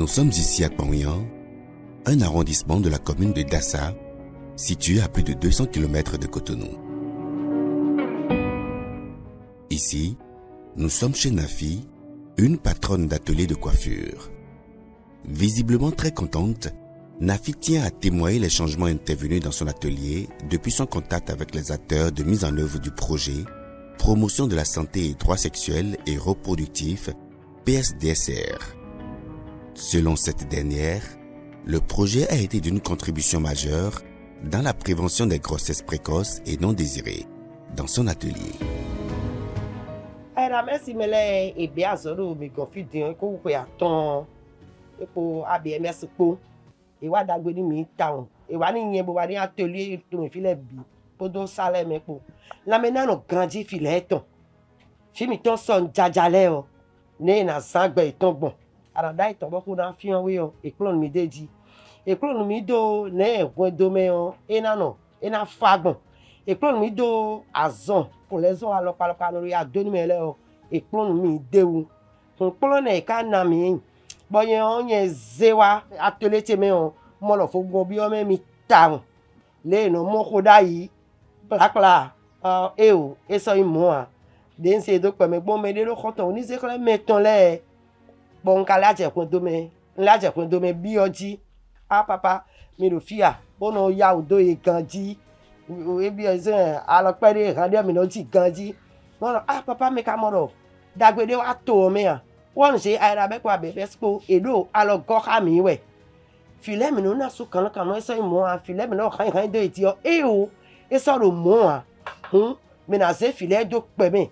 Nous sommes ici à Kpangyan, un arrondissement de la commune de Dassa, situé à plus de 200 km de Cotonou. Ici, nous sommes chez Nafi, une patronne d'atelier de coiffure. Visiblement très contente, Nafi tient à témoigner les changements intervenus dans son atelier depuis son contact avec les acteurs de mise en œuvre du projet Promotion de la santé et droits sexuels et reproductifs PSDSR. Selon cette dernière, le projet a été d'une contribution majeure dans la prévention des grossesses précoces et non désirées dans son atelier. Merci et bien zoro mi confident ko ko ya ton epo ABMS po e wa dagbe ni mi town e wa ni yen bo wa ni atelier to mi file bi podo sale me po la mena no grandi file ton fi mi ton son jajale o ne na sangbe ton bon aranda iton bo ko na fi an we o e klon mi deji e klon mi do ne won do me o e na no e na fagbon e klon mi do azon pour les gens alors par lórí adoni me le o e klon mi dewu ton klon e ka na mi boye on ye zewa atelier te me o mo lo fogun bi o me mi ta le no mo ko da yi plakla e o e so imo a de nse do pe me gbon me de lo koton ni se kle meton le bon ka la je kun do me bi oji papa mi lo fia bono ya odo e ganji e bi o se alo pe de radio mi no ti ganji mo papa me ka mo ro dagbede wa to me a won se ara be kwa be spo edo alo go ka mi we file mi no na so kan no so imo a file mi no kan do eti o e o e so ro mo a mi na se file do pe mi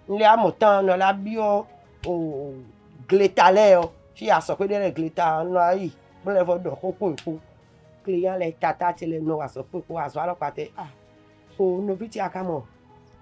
nle amotan no la bi o gletale o fi aso pe de gleta no ayi mo le fo do ko client le tata tele no aso pe ko aso alo pate o no biti akamo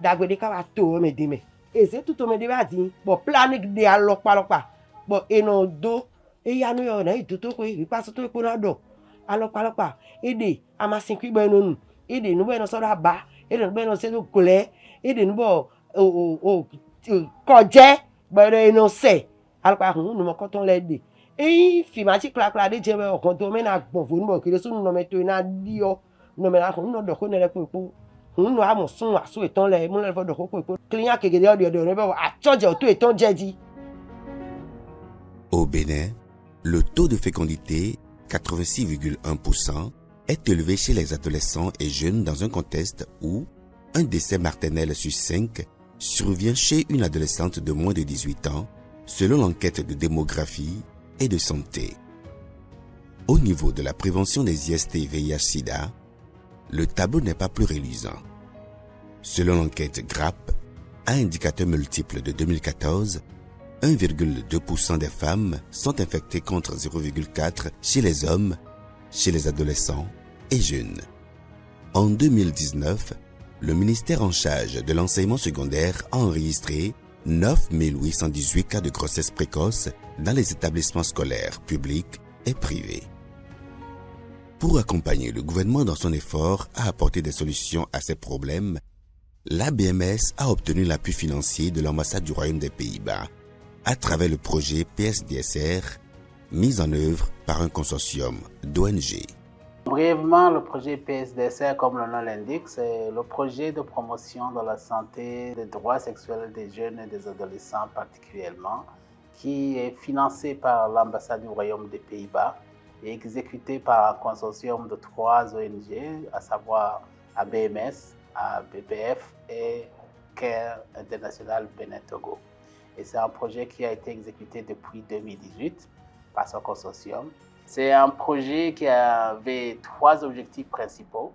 dagbede ka wa to me di me ese tuto me de ba din bo planning de alopa bo eno do e yanu yo na ituto ko ri paso to ko na do alopa ede amasin ki gbo enu ede nu bo no so da ba ede nu bo no se do kole ede nu bo ko je bo eno se alopa nu mo ko ton le de e fi ma ti kla de je we o kon to me na gbon fo nu bo kire sunu no me to na di o no me na ko no do ko ne le po nous avons son asso étant les mon level de repos client qui est de à charge tout étant jeudi. Au Bénin, le taux de fécondité 86,1% est élevé chez les adolescents et jeunes dans un contexte où un décès maternel sur 5 survient chez une adolescente de moins de 18 ans selon l'enquête de démographie et de santé. Au niveau de la prévention des IST et VIH-Sida, le tableau n'est pas plus reluisant. Selon l'enquête GRAP, à indicateur multiple de 2014, 1,2% des femmes sont infectées contre 0,4% chez les hommes, chez les adolescents et jeunes. En 2019, le ministère en charge de l'enseignement secondaire a enregistré 9 818 cas de grossesse précoce dans les établissements scolaires publics et privés. Pour accompagner le gouvernement dans son effort à apporter des solutions à ces problèmes, l'ABMS a obtenu l'appui financier de l'ambassade du Royaume des Pays-Bas à travers le projet PSDSR mis en œuvre par un consortium d'ONG. Brièvement, le projet PSDSR, comme le nom l'indique, c'est le projet de promotion de la santé des droits sexuels des jeunes et des adolescents particulièrement, qui est financé par l'ambassade du Royaume des Pays-Bas et exécuté par un consortium de 3 ONG, à savoir ABMS, BPF et CARE International Bénin Togo. Et c'est un projet qui a été exécuté depuis 2018 par ce consortium. C'est un projet qui avait 3 objectifs principaux.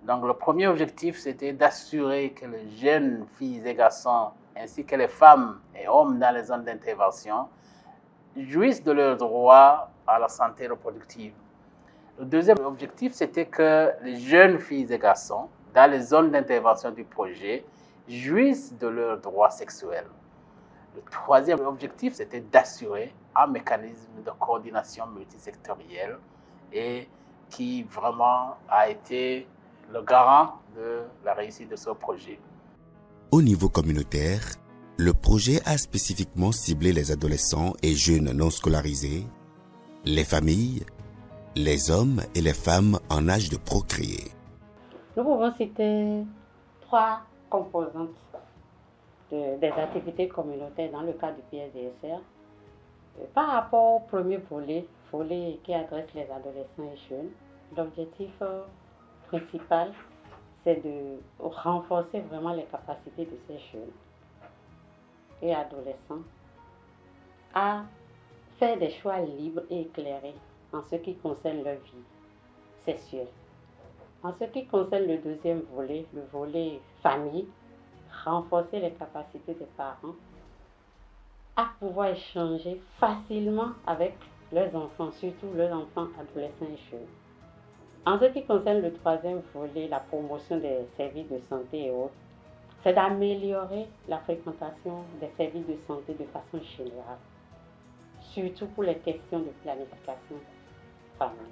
Donc le premier objectif, c'était d'assurer que les jeunes filles et garçons, ainsi que les femmes et hommes dans les zones d'intervention, jouissent de leurs droits à la santé reproductive. Le deuxième objectif, c'était que les jeunes filles et garçons, dans les zones d'intervention du projet, jouissent de leurs droits sexuels. Le troisième objectif, c'était d'assurer un mécanisme de coordination multisectorielle et qui vraiment a été le garant de la réussite de ce projet. Au niveau communautaire, le projet a spécifiquement ciblé les adolescents et jeunes non scolarisés les familles, les hommes et les femmes en âge de procréer. Nous pouvons citer 3 composantes des activités communautaires dans le cadre du PSDSR. Par rapport au premier volet qui adresse les adolescents et jeunes, l'objectif principal, c'est de renforcer vraiment les capacités de ces jeunes et adolescents à faire des choix libres et éclairés en ce qui concerne leur vie sexuelle. En ce qui concerne le deuxième volet, le volet famille, renforcer les capacités des parents à pouvoir échanger facilement avec leurs enfants, surtout leurs enfants adolescents et jeunes. En ce qui concerne le troisième volet, la promotion des services de santé et autres, c'est d'améliorer la fréquentation des services de santé de façon générale, surtout pour les questions de planification familiale.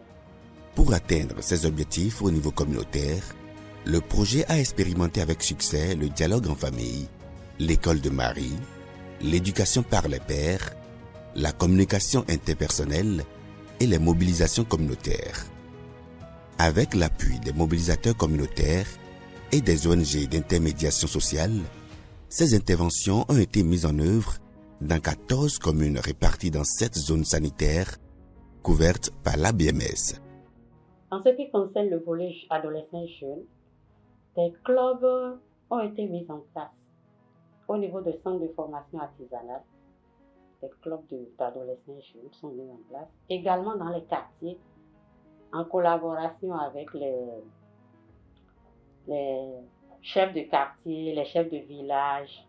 Pour atteindre ces objectifs au niveau communautaire, le projet a expérimenté avec succès le dialogue en famille, l'école de Marie, l'éducation par les pairs, la communication interpersonnelle et les mobilisations communautaires. Avec l'appui des mobilisateurs communautaires et des ONG d'intermédiation sociale, ces interventions ont été mises en œuvre dans 14 communes réparties dans 7 zones sanitaires couvertes par l'ABMS. En ce qui concerne le volet adolescents et jeunes, des clubs ont été mis en place au niveau des centres de formation artisanale. Des clubs d'adolescents et jeunes sont mis en place. Également dans les quartiers, en collaboration avec les chefs de quartier, les chefs de village,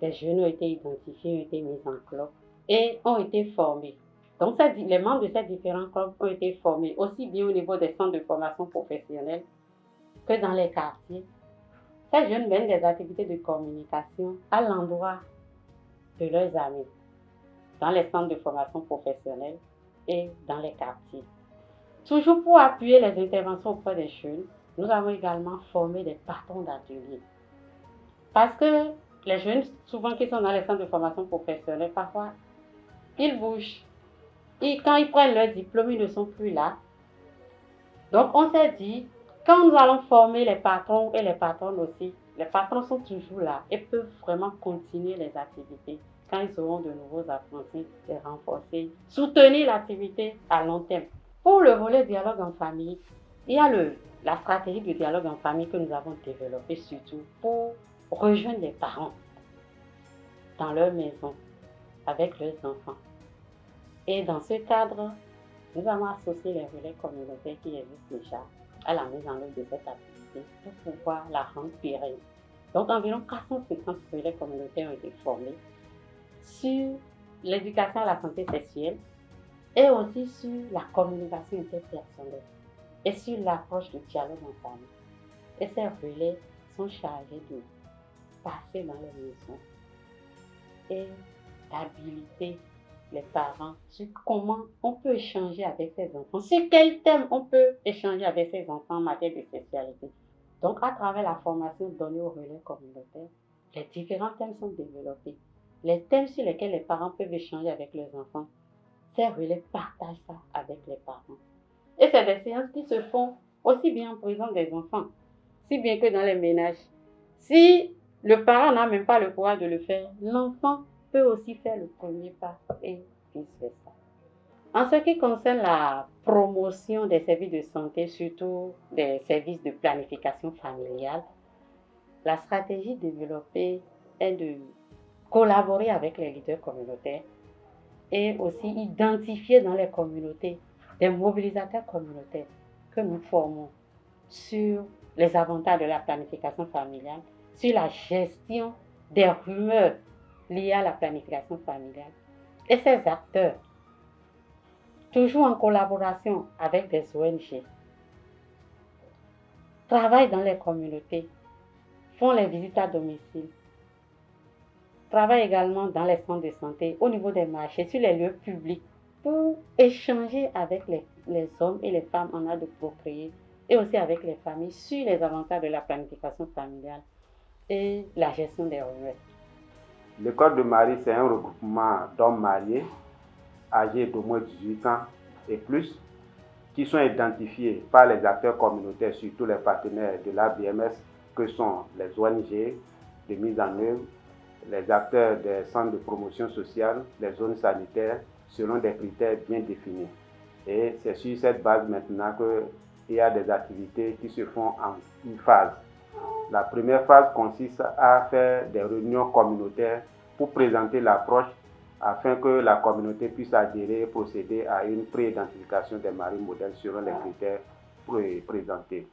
des jeunes ont été identifiés, ont été mis en club et ont été formés. Donc, les membres de ces différents clubs ont été formés aussi bien au niveau des centres de formation professionnelle que dans les quartiers. Ces jeunes mènent des activités de communication à l'endroit de leurs amis, dans les centres de formation professionnelle et dans les quartiers. Toujours pour appuyer les interventions auprès des jeunes, nous avons également formé des patrons d'ateliers. Parce que les jeunes, souvent qui sont dans les centres de formation professionnelle, parfois, ils bougent. Et quand ils prennent leur diplôme, ils ne sont plus là. Donc, on s'est dit, quand nous allons former les patrons et les patronnes aussi, les patrons sont toujours là et peuvent vraiment continuer les activités. Quand ils auront de nouveaux apprentis, les renforcer, soutenir l'activité à long terme. Pour le volet dialogue en famille, il y a la stratégie de dialogue en famille que nous avons développée surtout pour rejoindre les parents dans leur maison avec leurs enfants. Et dans ce cadre, nous avons associé les relais communautaires qui existent déjà à la mise en œuvre de cette activité pour pouvoir la rendre pérenne. Donc environ 450 relais communautaires ont été formés sur l'éducation à la santé sexuelle et aussi sur la communication interpersonnelle et sur l'approche du dialogue en famille. Et ces relais sont chargés de passer dans les maisons et d'habiliter les parents sur comment on peut échanger avec ses enfants, sur quel thème on peut échanger avec ses enfants en matière de sexualité. Donc, à travers la formation donnée aux relais communautaires, les différents thèmes sont développés. Les thèmes sur lesquels les parents peuvent échanger avec leurs enfants, ces relais partagent ça avec les parents. Et c'est des séances qui se font aussi bien en présence des enfants, si bien que dans les ménages. Si le parent n'a même pas le courage de le faire, l'enfant peut aussi faire le premier pas et vice-versa. En ce qui concerne la promotion des services de santé, surtout des services de planification familiale, la stratégie développée est de collaborer avec les leaders communautaires et aussi identifier dans les communautés des mobilisateurs communautaires que nous formons sur les avantages de la planification familiale, sur la gestion des rumeurs liées à la planification familiale. Et ces acteurs, toujours en collaboration avec des ONG, travaillent dans les communautés, font les visites à domicile, travaillent également dans les centres de santé, au niveau des marchés, sur les lieux publics, pour échanger avec les hommes et les femmes en âge de procréer, et aussi avec les familles sur les avantages de la planification familiale et la gestion des rumeurs. L'école de Marie, c'est un regroupement d'hommes mariés âgés d'au moins 18 ans et plus, qui sont identifiés par les acteurs communautaires, surtout les partenaires de l'ABMS, que sont les ONG de mise en œuvre, les acteurs des centres de promotion sociale, les zones sanitaires, selon des critères bien définis. Et c'est sur cette base maintenant qu'il y a des activités qui se font en une phase. La première phase consiste à faire des réunions communautaires pour présenter l'approche afin que la communauté puisse adhérer et procéder à une pré-identification des marines modèles selon les critères présentés.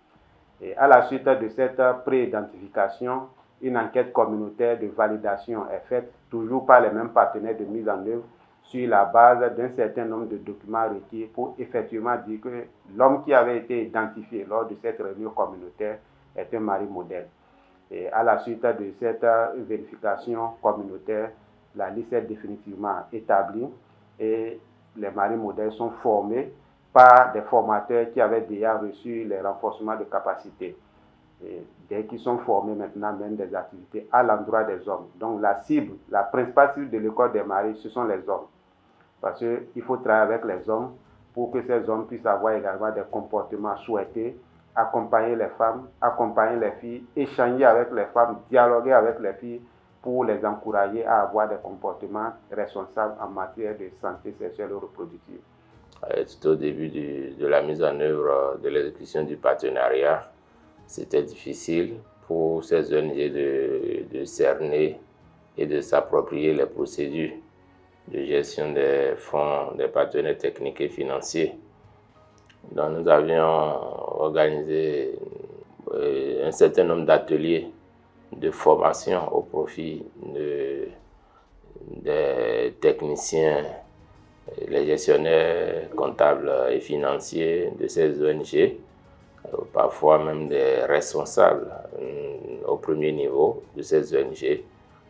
Et à la suite de cette pré-identification, une enquête communautaire de validation est faite toujours par les mêmes partenaires de mise en œuvre sur la base d'un certain nombre de documents requis pour effectivement dire que l'homme qui avait été identifié lors de cette réunion communautaire est un mari modèle. Et à la suite de cette vérification communautaire, la liste est définitivement établie et les maris modèles sont formés par des formateurs qui avaient déjà reçu les renforcements de capacité. Et dès qu'ils sont formés maintenant, mènent des activités à l'endroit des hommes. Donc la cible, la principale cible de l'école des maris, ce sont les hommes. Parce qu'il faut travailler avec les hommes pour que ces hommes puissent avoir également des comportements souhaités, accompagner les femmes, accompagner les filles, échanger avec les femmes, dialoguer avec les filles pour les encourager à avoir des comportements responsables en matière de santé sexuelle et reproductive. Tout au début de la mise en œuvre de l'exécution du partenariat, c'était difficile pour ces ONG de cerner et de s'approprier les procédures de gestion des fonds des partenaires techniques et financiers. Donc nous avions organisé un certain nombre d'ateliers de formation au profit des techniciens, les gestionnaires comptables et financiers de ces ONG, parfois même des responsables au premier niveau de ces ONG,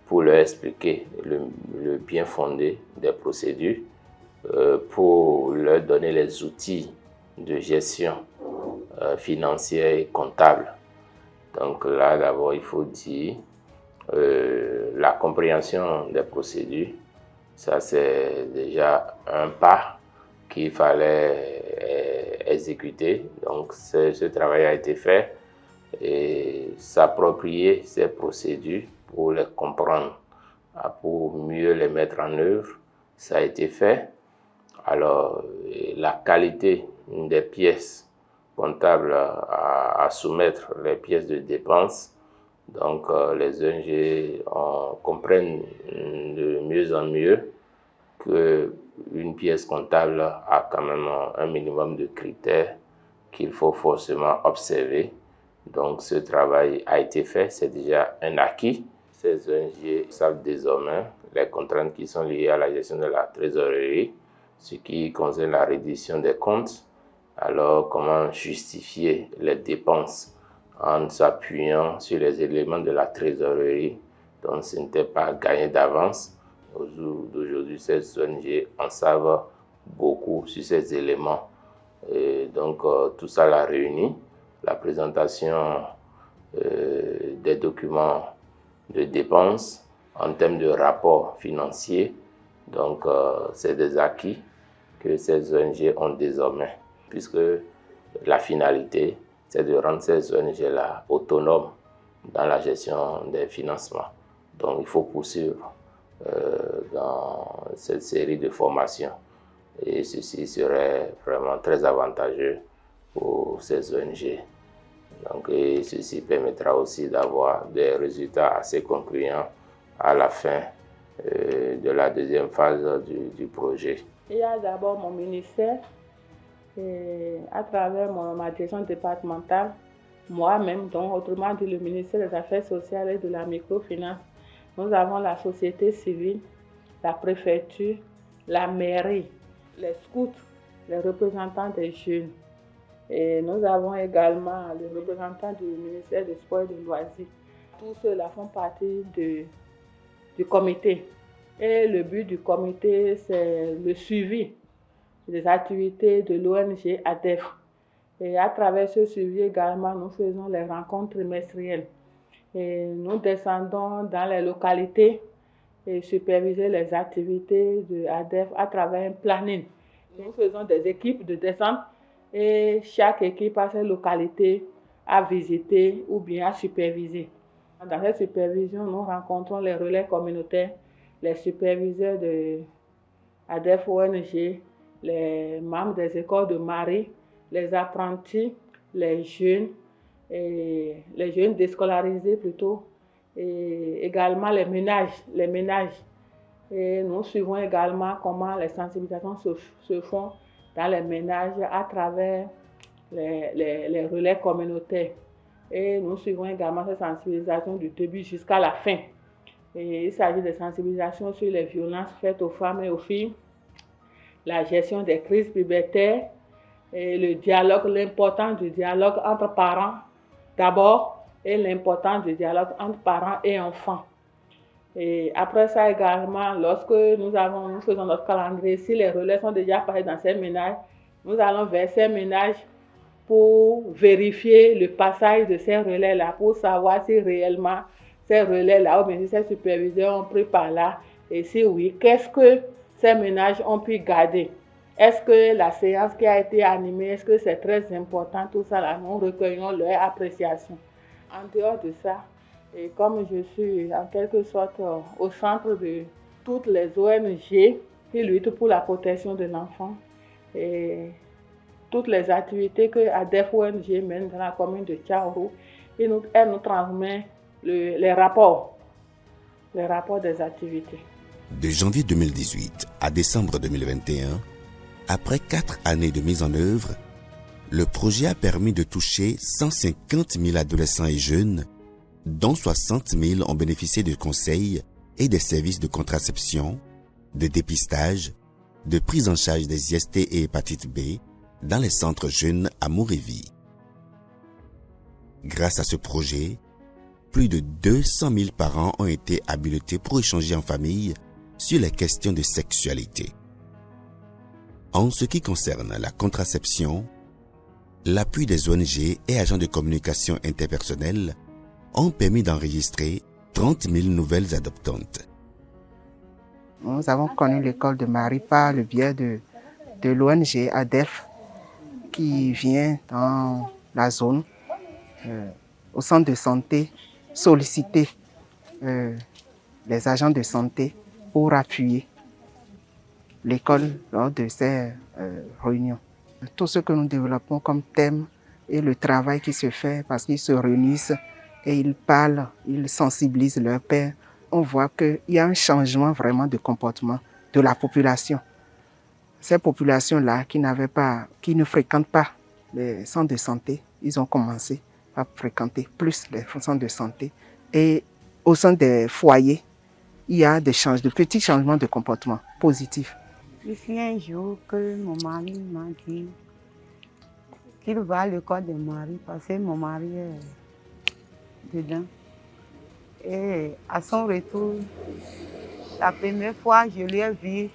pour leur expliquer le bien fondé des procédures, pour leur donner les outils de gestion financière et comptable. Donc là, d'abord, il faut dire la compréhension des procédures. Ça, c'est déjà un pas qu'il fallait exécuter. Donc, ce travail a été fait et s'approprier ces procédures pour les comprendre, pour mieux les mettre en œuvre. Ça a été fait. Alors, la qualité des pièces comptables à soumettre, les pièces de dépenses, donc les ONG comprennent de mieux en mieux qu'une pièce comptable a quand même un minimum de critères qu'il faut forcément observer. Donc ce travail a été fait, c'est déjà un acquis. Ces ONG savent désormais les contraintes qui sont liées à la gestion de la trésorerie, ce qui concerne la reddition des comptes. Alors comment justifier les dépenses en s'appuyant sur les éléments de la trésorerie. Donc ce n'était pas gagné d'avance. Au jour d'aujourd'hui, ces ONG en savent beaucoup sur ces éléments. Et donc tout ça l'a réuni. La présentation des documents de dépenses en termes de rapports financiers. Donc c'est des acquis que ces ONG ont désormais, puisque la finalité, c'est de rendre ces ONG-là autonomes dans la gestion des financements. Donc il faut poursuivre dans cette série de formations. Et ceci serait vraiment très avantageux pour ces ONG. Donc, et ceci permettra aussi d'avoir des résultats assez concluants à la fin de la deuxième phase du projet. Il y a d'abord mon ministère, et à travers ma direction départementale, moi-même, donc autrement dit le ministère des Affaires sociales et de la microfinance. Nous avons la société civile, la préfecture, la mairie, les scouts, les représentants des jeunes. Et nous avons également les représentants du ministère des Sports et des Loisirs. Tous ceux-là font partie du comité. Et le but du comité, c'est le suivi des activités de l'ONG ADEF. Et à travers ce suivi également, nous faisons les rencontres trimestrielles. Et nous descendons dans les localités et superviser les activités de ADEF à travers un planning Nous faisons des équipes de descente et chaque équipe a ses localités à visiter ou bien à superviser. Dans cette supervision, nous rencontrons les relais communautaires, les superviseurs de ADEF ONG, les membres des écoles de Marie, les apprentis, les jeunes déscolarisés plutôt, et également les ménages. Et nous suivons également comment les sensibilisations se font dans les ménages à travers les relais communautaires. Et nous suivons également ces sensibilisations du début jusqu'à la fin. Et il s'agit de sensibilisation sur les violences faites aux femmes et aux filles, la gestion des crises pubertaires, et le dialogue, l'importance du dialogue entre parents d'abord et l'importance du dialogue entre parents et enfants. Et après ça également, lorsque nous faisons notre calendrier, si les relais sont déjà passés dans ces ménages, nous allons vers ces ménages pour vérifier le passage de ces relais-là, pour savoir si réellement ces relais-là, ou bien si ces superviseurs ont pris par là, et si oui, qu'est-ce que ces ménages ont pu garder. Est-ce que la séance qui a été animée, est-ce que c'est très important, tout ça là, nous recueillons leur appréciation. En dehors de ça, et comme je suis en quelque sorte au centre de toutes les ONG qui luttent pour la protection de l'enfant, et toutes les activités que ADEF ONG mène dans la commune de Tchaourou, elle nous transmet les rapports des activités. De janvier 2018 à décembre 2021, après 4 années de mise en œuvre, le projet a permis de toucher 150 000 adolescents et jeunes, dont 60 000 ont bénéficié de conseils et des services de contraception, de dépistage, de prise en charge des IST et hépatite B dans les centres jeunes Amour et Vie. Grâce à ce projet, plus de 200 000 parents ont été habilités pour échanger en famille sur les questions de sexualité. En ce qui concerne la contraception, l'appui des ONG et agents de communication interpersonnelle ont permis d'enregistrer 30 000 nouvelles adoptantes. Nous avons connu l'école de Marie par le biais de l'ONG ADEF qui vient dans la zone, au centre de santé, solliciter les agents de santé pour appuyer l'école lors de ces réunions. Tout ce que nous développons comme thème et le travail qui se fait parce qu'ils se réunissent et ils parlent, ils sensibilisent leurs pairs, on voit qu'il y a un changement vraiment de comportement de la population. Ces populations-là qui ne fréquentent pas les centres de santé, ils ont commencé à fréquenter plus les centres de santé. Et au sein des foyers, il y a de petits changements de comportement positifs. Ici, un jour que mon mari m'a dit qu'il va à l'école de Marie parce que mon mari est dedans. Et à son retour, la première fois, je lui ai vu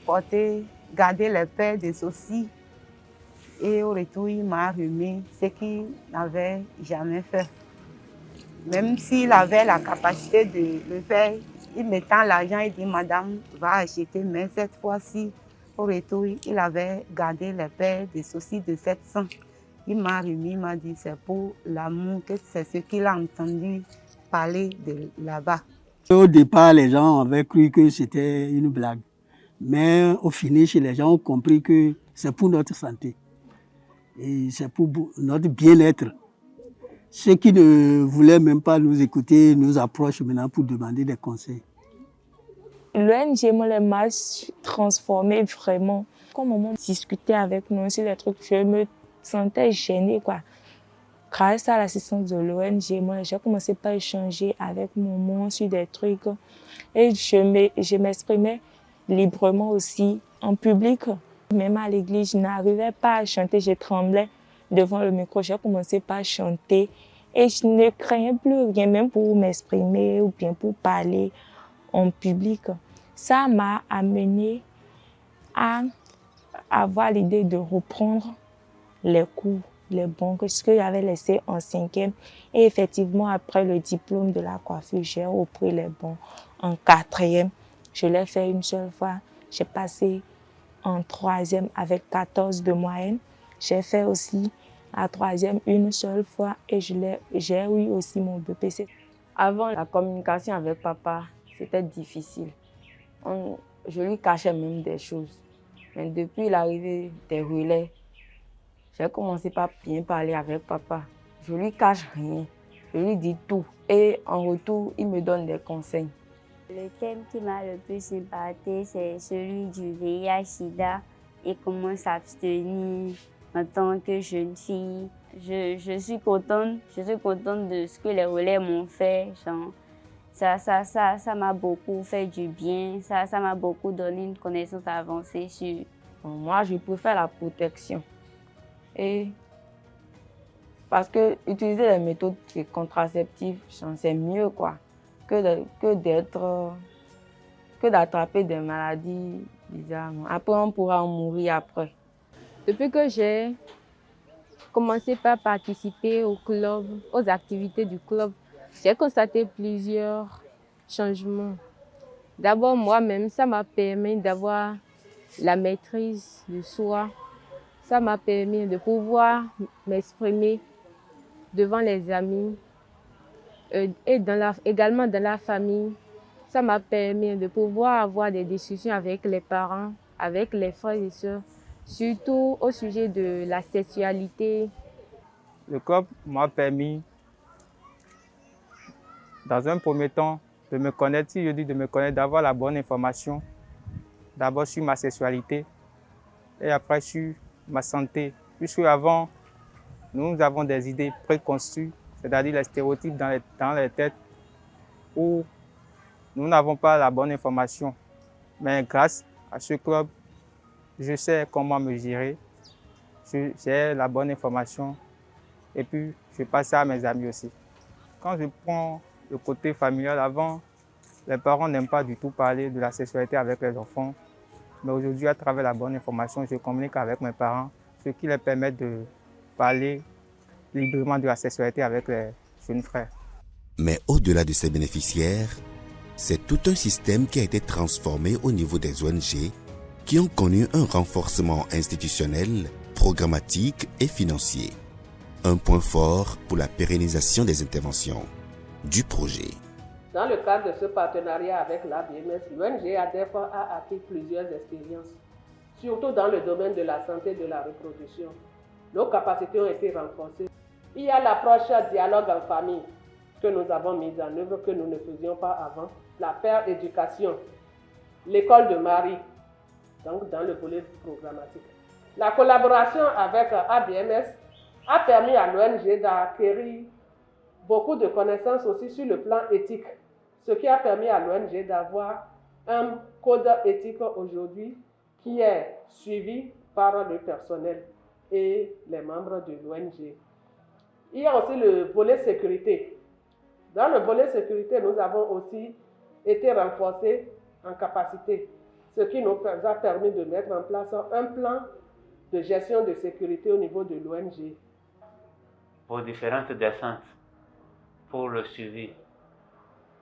garder les paires de saucisses. Et au retour, il m'a remis ce qu'il n'avait jamais fait. Même s'il avait la capacité de le faire, il mettant l'argent, il dit, madame, va acheter. Mais cette fois-ci, au retour, il avait gardé les paires de saucisses de 700. Il m'a remis, il m'a dit, c'est pour l'amour, que c'est ce qu'il a entendu parler de là-bas. Au départ, les gens avaient cru que c'était une blague. Mais au finish, les gens ont compris que c'est pour notre santé. Et c'est pour notre bien-être. Ceux qui ne voulaient même pas nous écouter nous approchent maintenant pour demander des conseils. L'ONG m'a transformée vraiment. Quand maman discutait avec nous sur les trucs, je me sentais gênée, quoi. Grâce à l'assistance de l'ONG, j'ai commencé à échanger avec maman sur des trucs. Et je m'exprimais librement aussi en public. Même à l'église, je n'arrivais pas à chanter, je tremblais devant le micro. J'ai commencé à chanter et je ne craignais plus rien, même pour m'exprimer ou bien pour parler en public. Ça m'a amené à avoir l'idée de reprendre les cours, les bons, ce que j'avais laissé en 5e. Et effectivement, après le diplôme de la coiffure, j'ai repris les bons en 4e. Je l'ai fait une seule fois. J'ai passé en 3e avec 14 de moyenne. J'ai fait aussi la 3e une seule fois et j'ai eu aussi mon BPC. Avant, la communication avec papa, c'était difficile. Je lui cachais même des choses. Mais depuis l'arrivée des relais, j'ai commencé par bien parler avec papa. Je lui cache rien. Je lui dis tout. Et en retour, il me donne des conseils. Le thème qui m'a le plus impacté, c'est celui du VIH-Sida et comment s'abstenir en tant que jeune fille. Je suis contente de ce que les relais m'ont fait. Genre, ça m'a beaucoup fait du bien. Ça m'a beaucoup donné une connaissance avancée sur... Moi, je préfère la protection. Et parce que utiliser les méthodes contraceptives, c'est mieux quoi, que d'attraper des maladies bizarres. Après, on pourra en mourir après. Depuis que j'ai commencé par participer au club, aux activités du club, j'ai constaté plusieurs changements. D'abord, moi-même, ça m'a permis d'avoir la maîtrise de soi. Ça m'a permis de pouvoir m'exprimer devant les amis et également dans la famille. Ça m'a permis de pouvoir avoir des discussions avec les parents, avec les frères et sœurs, surtout au sujet de la sexualité. Le club m'a permis, dans un premier temps, de me connaître, si je dis de me connaître, d'avoir la bonne information, d'abord sur ma sexualité et après sur ma santé. Puisque avant, nous avons des idées préconçues, c'est-à-dire les stéréotypes dans les têtes où nous n'avons pas la bonne information. Mais grâce à ce club, je sais comment me gérer, j'ai la bonne information et puis je passe ça à mes amis aussi. Quand je prends le côté familial, avant, les parents n'aiment pas du tout parler de la sexualité avec les enfants. Mais aujourd'hui, à travers la bonne information, je communique avec mes parents, ce qui leur permet de parler librement de la sexualité avec les jeunes frères. Mais au-delà de ces bénéficiaires, c'est tout un système qui a été transformé au niveau des ONG qui ont connu un renforcement institutionnel, programmatique et financier. Un point fort pour la pérennisation des interventions du projet. Dans le cadre de ce partenariat avec l'ABMS, l'ONG ADEF a acquis plusieurs expériences, surtout dans le domaine de la santé et de la reproduction. Nos capacités ont été renforcées. Il y a l'approche dialogue en famille que nous avons mise en œuvre, que nous ne faisions pas avant. La paire éducation, l'école de Marie, donc dans le volet programmatique. La collaboration avec ABMS a permis à l'ONG d'acquérir beaucoup de connaissances aussi sur le plan éthique, ce qui a permis à l'ONG d'avoir un code éthique aujourd'hui qui est suivi par le personnel et les membres de l'ONG. Il y a aussi le volet sécurité. Dans le volet sécurité, nous avons aussi été renforcés en capacité, ce qui nous a permis de mettre en place un plan de gestion de sécurité au niveau de l'ONG. Pour différentes descentes, pour le suivi,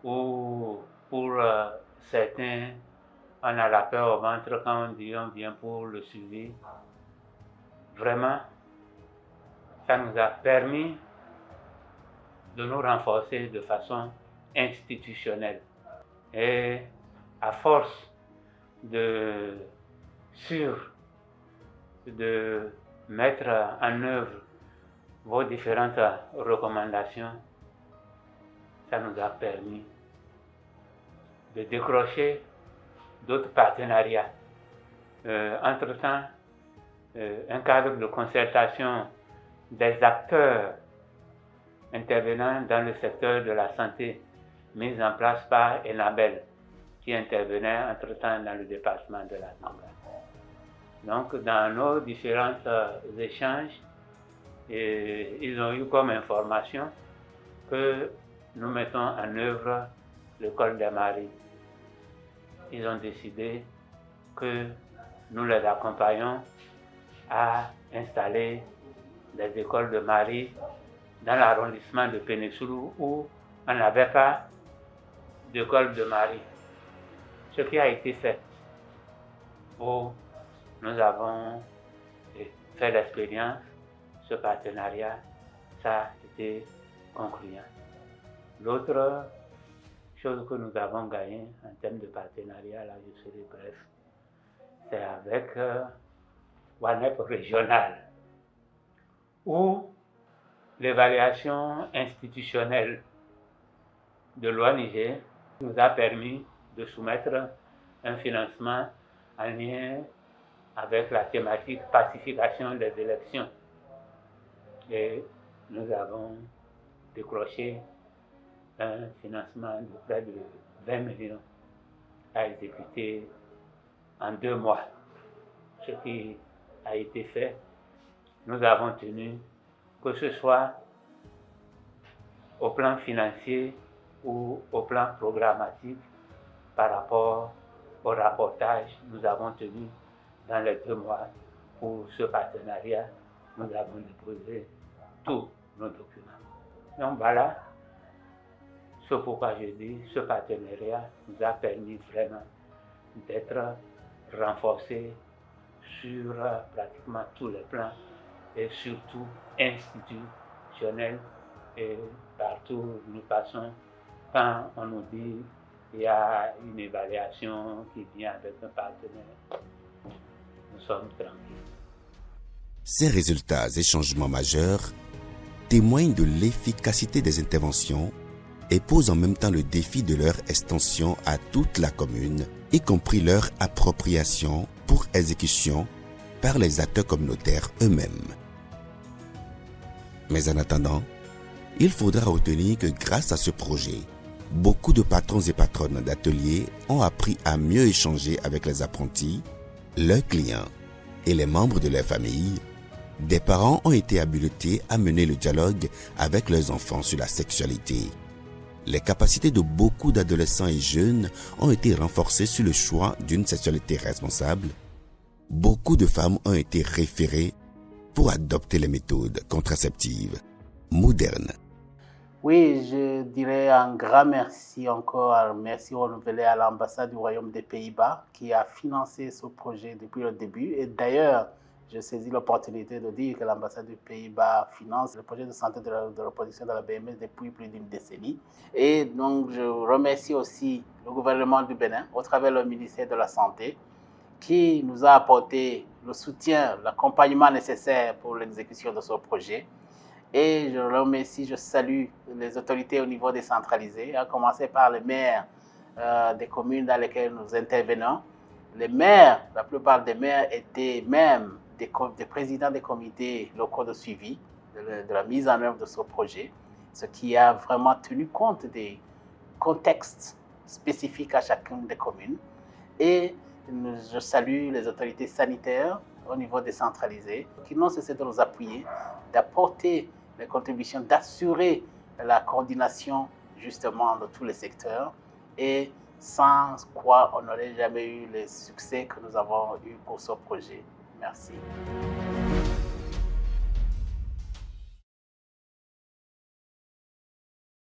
ou pour certains, on a la peur au ventre quand on dit on vient pour le suivi. Vraiment, ça nous a permis de nous renforcer de façon institutionnelle. Et à force de mettre en œuvre vos différentes recommandations, ça nous a permis de décrocher d'autres partenariats. Entre-temps, un cadre de concertation des acteurs intervenant dans le secteur de la santé mis en place par Enabel, qui intervenait entre-temps dans le département de la Tanga. Donc, dans nos différents échanges, ils ont eu comme information que nous mettons en œuvre l'école des maris. Ils ont décidé que nous les accompagnons à installer des écoles de maris dans l'arrondissement de Pénésoulou où on n'avait pas d'école de maris. Ce qui a été fait pour nous avons fait l'expérience, ce partenariat, ça a été concluant. L'autre chose que nous avons gagné en termes de partenariat, là je serai bref, c'est avec WANEP régional, où l'évaluation institutionnelle de l'ONG nous a permis de soumettre un financement en lien avec la thématique pacification des élections. Et nous avons décroché un financement de près de 20 millions à exécuter en 2 mois. Ce qui a été fait, nous avons tenu, que ce soit au plan financier ou au plan programmatique, par rapport au rapportage, nous avons tenu dans les 2 mois pour ce partenariat, nous avons déposé tous nos documents. Donc voilà, c'est pourquoi je dis, ce partenariat nous a permis vraiment d'être renforcés sur pratiquement tous les plans et surtout institutionnels. Et partout nous passons, quand on nous dit qu'il y a une évaluation qui vient avec un partenaire, nous sommes tranquilles. Ces résultats et changements majeurs témoignent de l'efficacité des interventions et posent en même temps le défi de leur extension à toute la commune, y compris leur appropriation pour exécution par les acteurs communautaires eux-mêmes. Mais en attendant, il faudra retenir que grâce à ce projet, beaucoup de patrons et patronnes d'ateliers ont appris à mieux échanger avec les apprentis, leurs clients et les membres de leur famille. Des parents ont été habilités à mener le dialogue avec leurs enfants sur la sexualité. Les capacités de beaucoup d'adolescents et jeunes ont été renforcées sur le choix d'une sexualité responsable. Beaucoup de femmes ont été référées pour adopter les méthodes contraceptives modernes. Oui, je dirais un grand merci encore, un merci renouvelé à l'ambassade du Royaume des Pays-Bas qui a financé ce projet depuis le début. Et d'ailleurs, je saisis l'opportunité de dire que l'ambassade des Pays-Bas finance le projet de santé de reproduction de la BMS depuis plus d'une décennie. Et donc, je remercie aussi le gouvernement du Bénin, au travers du ministère de la Santé, qui nous a apporté le soutien, l'accompagnement nécessaire pour l'exécution de ce projet. Et je remercie, je salue les autorités au niveau décentralisé, à commencer par les maires des communes dans lesquelles nous intervenons. Les maires, la plupart des maires étaient même des présidents des comités locaux de suivi de la mise en œuvre de ce projet, ce qui a vraiment tenu compte des contextes spécifiques à chacune des communes. Et je salue les autorités sanitaires au niveau décentralisé qui n'ont cessé de nous appuyer, d'apporter les contributions, d'assurer la coordination justement de tous les secteurs et sans quoi on n'aurait jamais eu les succès que nous avons eu pour ce projet. Merci.